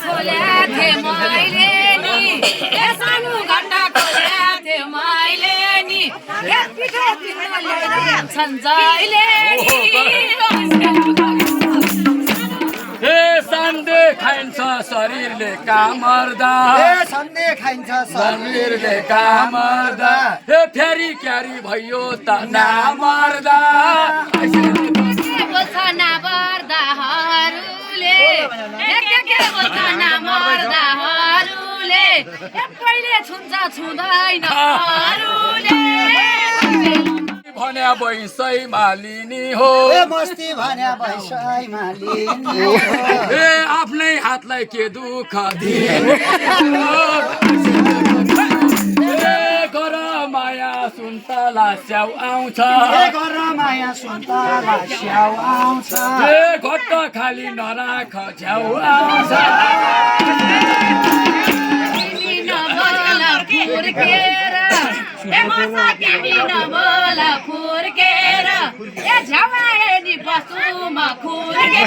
खोल्या थिए मैले नि ए सानो घण्टा खोल्या थिए मैले नि ए पिठो किन्न ल्याइदिन्छन् जहिले नि हे सन्डे खाइन्छ शरीरले कामर्दा हे सन्डे खाइन्छ शरीरले कामर्दा हे फ्यारी क्यारी भयो त नामर्दा बोल्छ नामर्दाहरूले के बोल्छ नामर्दाहरूले पहिले छुन्छ छुँदैन अरूले भन्या बैसै मालिनी हो ए मस्ती भन्या बैसै मालिनी हो ए आफ्नै हातलाई के दुःख दिए गर माया सुन्तला स्याउ आउँछ ए गर माया सुन्तला स्याउ आउँछ ए घट्ट खाली नराख झ्याउ आउँछ तिमी नबोल फुर्केर ए मसा तिमी नबोल फुर्केर ए झ्याउए नि बसुमा खुर्केर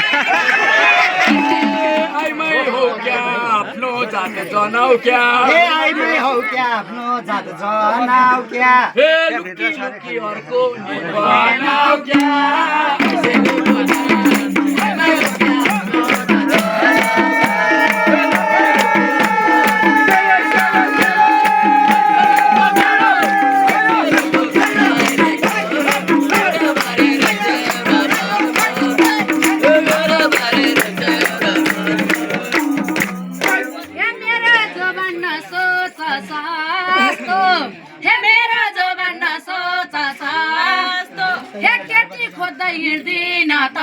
आइमै हो क्या आफ्नो जात जनाउ क्या ए आइमै हौ क्या आफ्नो जात जनाउ क्या हे लुकी लुकी अर्को नि बनाउ क्या खोज्दै हिँड्दिन त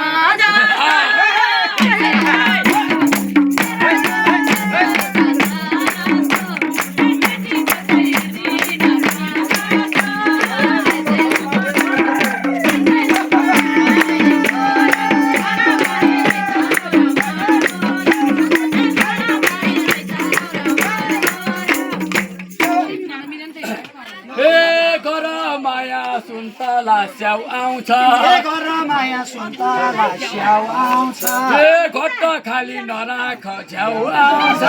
सुन्तला स्याउ आउँछ ए गर माया सुन्तला स्याउ आउँछ ए घट्ट खाली नराख झ्याउ आउँछ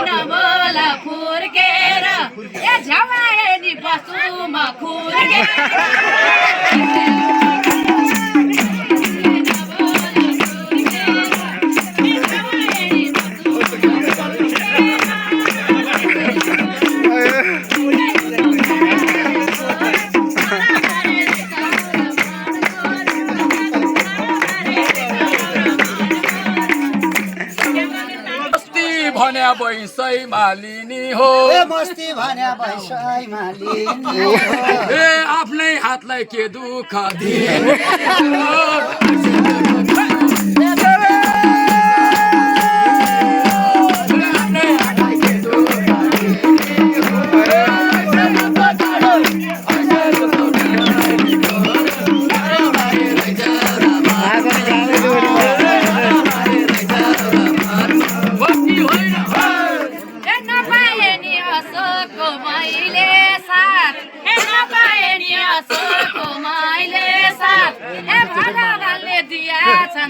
नबोल फुर्केर ए झ्याउए नि बसुमा खुर्केर भन्या बैसै मालिनी हो ए मस्ती भन्या बैसै मालिनी हो ए आफ्नै हातलाई के दुःख दिए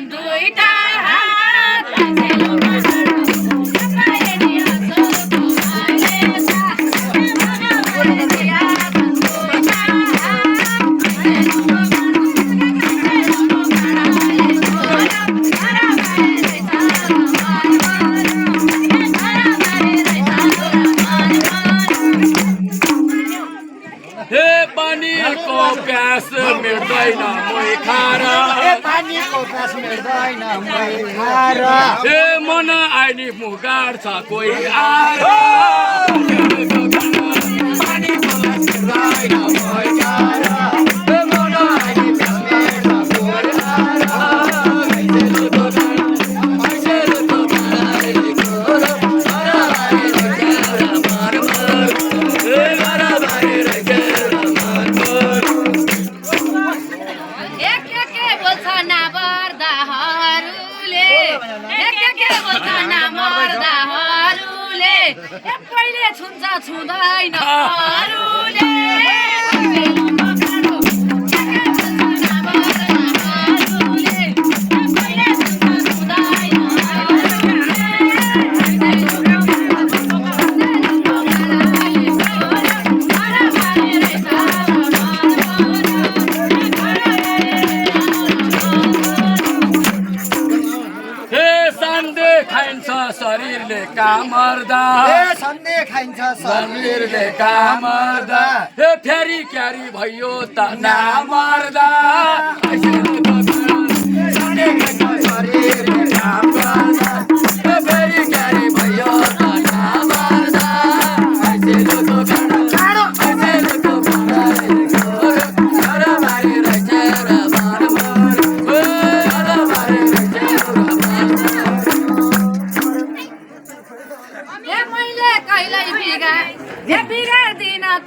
दुईटा हे पानीको प्यास मेट्दैन मै खाएर ए पानीको प्यास मेट्दैन मै खाएर हे मन आइनी मुगार छ कोही आएर पानीको प्यास मेट्दैन मै खाएर हे मन आइनी प्यास मेट्छ कोही आएर पहिले छुन्छ छुँदैन अरूले शरीरले कामर्दा सन्देह खाइन्छ शरीरले कामर्दा हे फेरि क्यारी भयो त नामर्दा शरीरले काम गर्दा हे फेरि क्यारी भयो त नामर्दा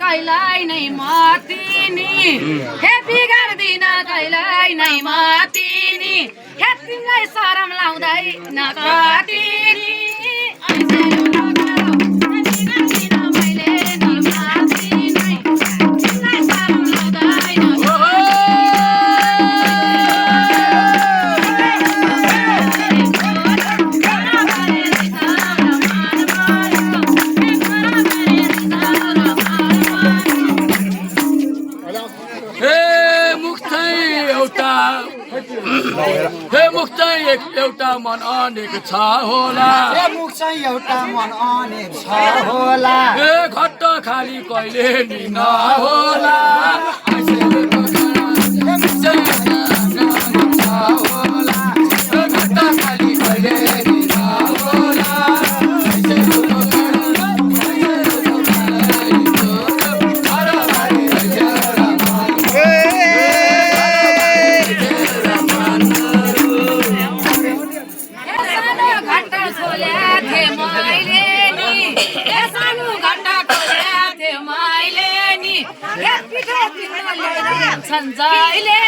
कहिल्यै नै मतिनी हे बिगार्दिन कहिल्यै नै मतिनी हे तिमीलाई शरम लाउँदैन कतिनी हे मुख चाहिँ एउटा मन अनेक छ होला हे मुख चाहिँ एउटा मन अनेक छ होला हे घट्ट खाली कहिले नि नहोला सन्जयले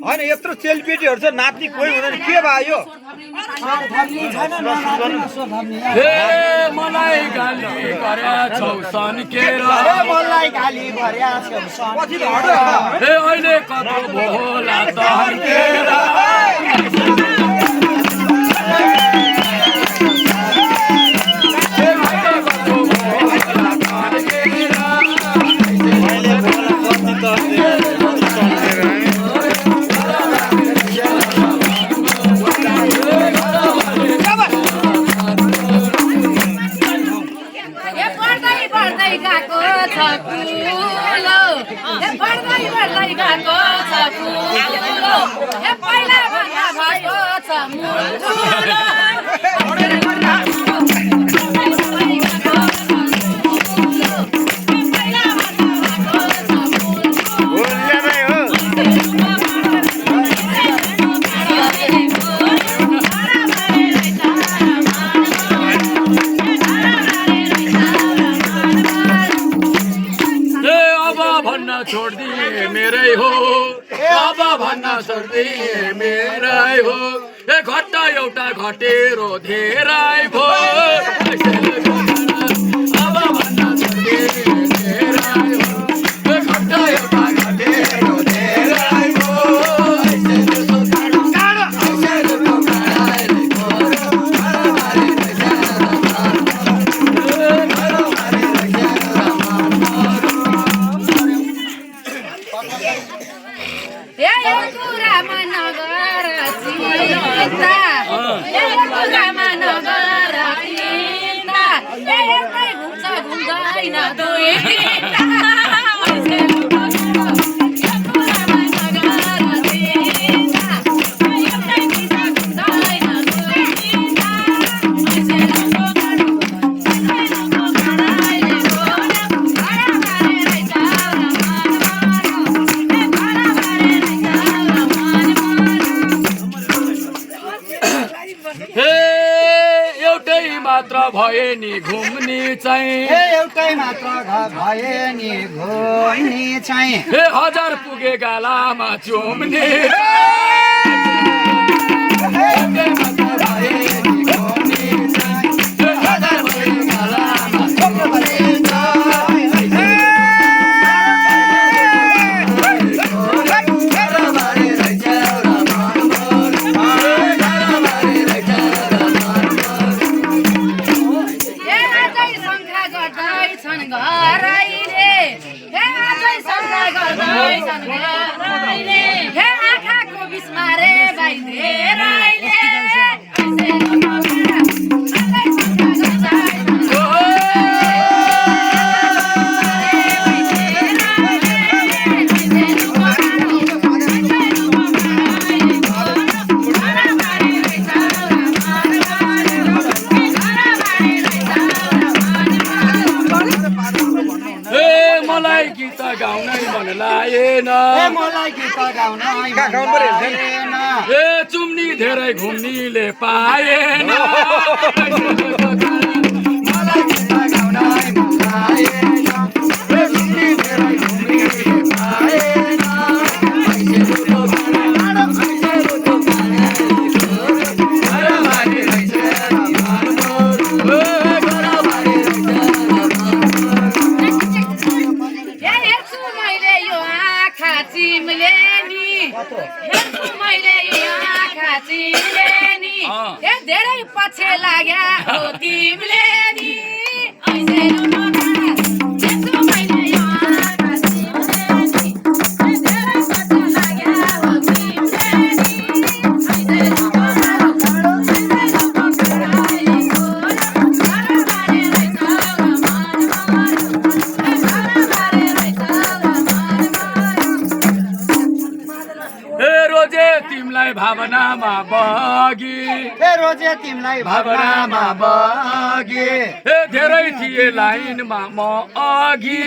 होइन यत्रो सेलिब्रेटीहरू छ नाच्ने कोही हुँदैन के भयो हे मलाई गाली गरे छौ सन्केर मलाई गाली गर्या छौ सन्केर हे अहिले कतो भोला तन्केर छोड्दिए मेरै हो अब भन्न छोड्दिए मेरै हो ए घट्ट एउटा घटेरो धेरै भो अब भन्न छोड्दिए मेरै हो ए घट्ट एउटा घटेरो धेरै भो मात्र भए नि घुम्ने चाहिँ एउटै मात्र भए नि घुम्ने चाहिँ हे हजार पुगे गालामा चुम्ने एउटै मात्र भए नि घुम्ने चाहिँ हजार पुगे गालामा चुम्ने हे आँखाको बिस्मारे बाइदेराइले मलाई गीत गाउनै मन लागेन मलाई गीत गाउन ए चुम्नी धेरै घुम्नीले पाएन मलाई गीत गाउन मन लागेन चुम्नी धेरै घुम्नीले पाएन धेरै पछि लाग्या हो तिमीले नि ऐसे तिमलाई भावनामा बगी रोजे तिमीलाई भावनामा बगे धेरै थिए लाइनमा म अघि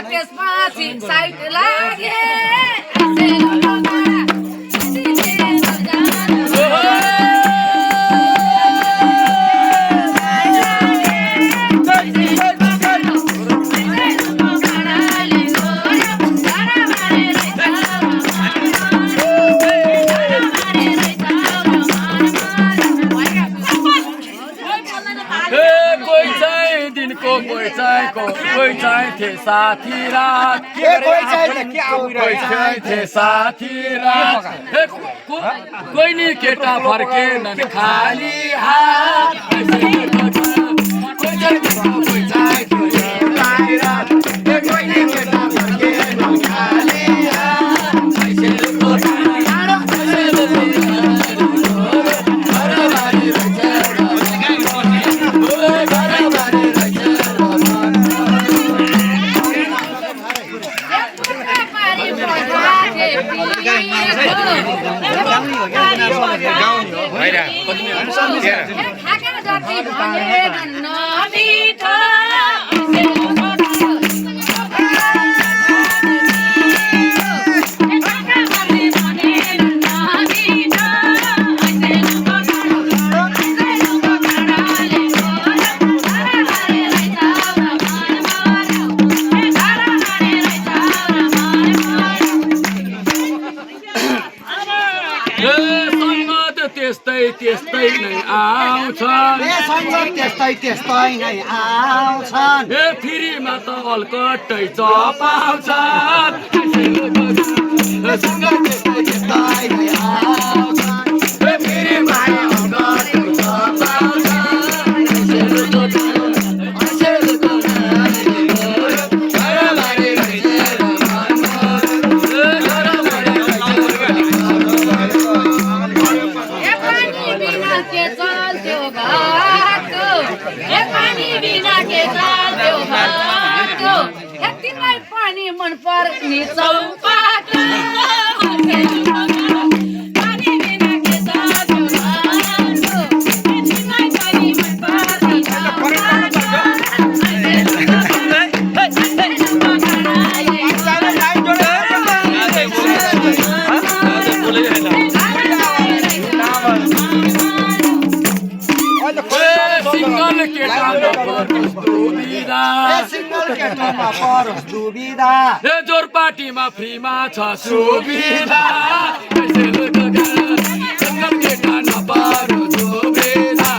त्यसपछि साइड लागे कोही चाहिँ थिए साथी रात कोही चाहिँ थिए साथी रात कोही नि केटा फर्केनन् खाली हात त्यस्तै नै आउँछन् त्यस्तै नै आउँछन् फेरिमा त अलकट्टै चपाउँछन् त्यस्तै नै आउँछन् फेरिमा अलकट्टै चपाउँछन् नि चौपाट पानी बिना के साथो बाटो तिमीलाई पनि मन पर्दैन सिंगल केटामा परोस् दुविधा सिंगल केटामा परोस् दुविधा जोर पार्टीमा फ्रीमा छ सुविधा सिंगल केटा नपरोस् दुविधा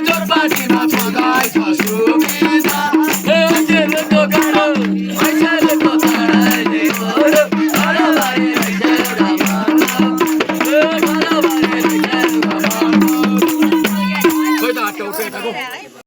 जोर पार्टीमा फ्रीमा छ सुविधा